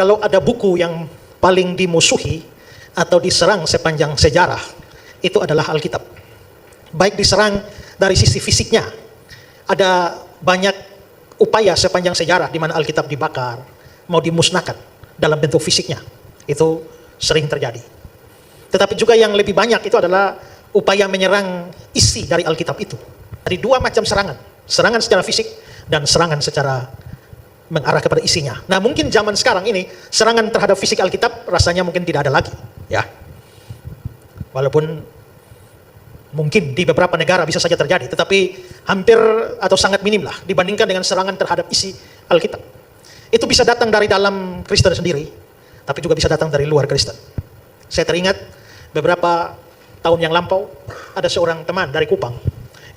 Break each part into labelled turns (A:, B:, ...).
A: Kalau ada buku yang paling dimusuhi atau diserang sepanjang sejarah, itu adalah Alkitab. Baik diserang dari sisi fisiknya, ada banyak upaya sepanjang sejarah di mana Alkitab dibakar, mau dimusnahkan dalam bentuk fisiknya. Itu sering terjadi. Tetapi juga yang lebih banyak itu adalah upaya menyerang isi dari Alkitab itu. Ada dua macam serangan. Serangan secara fisik dan serangan secara mengarah kepada isinya. Nah, mungkin zaman sekarang ini serangan terhadap fisik Alkitab rasanya mungkin tidak ada lagi, ya. Walaupun mungkin di beberapa negara bisa saja terjadi, tetapi hampir atau sangat minim lah dibandingkan dengan serangan terhadap isi Alkitab. Itu bisa datang dari dalam Kristen sendiri, tapi juga bisa datang dari luar Kristen. Saya teringat beberapa tahun yang lampau ada seorang teman dari Kupang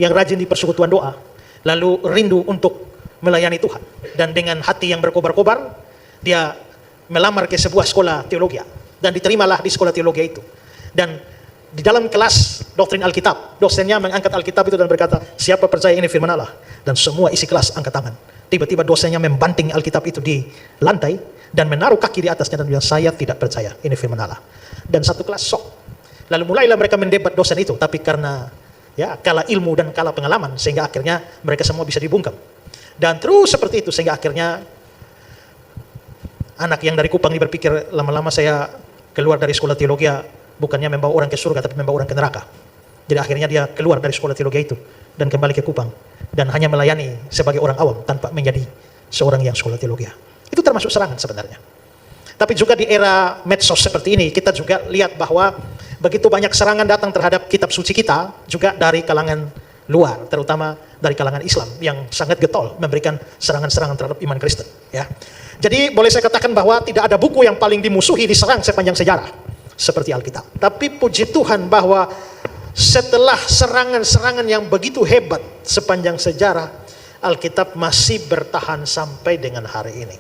A: yang rajin di persekutuan doa, lalu rindu untuk melayani Tuhan, dan dengan hati yang berkobar-kobar dia melamar ke sebuah sekolah teologi dan diterimalah di sekolah teologi itu. Dan di dalam kelas doktrin Alkitab, dosennya mengangkat Alkitab itu dan berkata, siapa percaya ini firman Allah? Dan semua isi kelas angkat tangan. Tiba-tiba dosennya membanting Alkitab itu di lantai dan menaruh kaki di atasnya dan bilang, saya tidak percaya ini firman Allah. Dan satu kelas shock. Lalu mulailah mereka mendebat dosen itu, tapi karena ya kalah ilmu dan kalah pengalaman, sehingga akhirnya mereka semua bisa dibungkam. Dan terus seperti itu sehingga akhirnya anak yang dari Kupang ini berpikir, lama-lama saya keluar dari sekolah teologi bukannya membawa orang ke surga tapi membawa orang ke neraka. Jadi akhirnya dia keluar dari sekolah teologi itu dan kembali ke Kupang dan hanya melayani sebagai orang awam tanpa menjadi seorang yang sekolah teologi. Itu termasuk serangan sebenarnya. Tapi juga di era medsos seperti ini kita juga lihat bahwa begitu banyak serangan datang terhadap kitab suci kita juga dari kalangan luar, terutama dari kalangan Islam yang sangat getol memberikan serangan-serangan terhadap iman Kristen, ya. Jadi boleh saya katakan bahwa tidak ada buku yang paling dimusuhi diserang sepanjang sejarah seperti Alkitab. Tapi puji Tuhan bahwa setelah serangan-serangan yang begitu hebat sepanjang sejarah, Alkitab masih bertahan sampai dengan hari ini.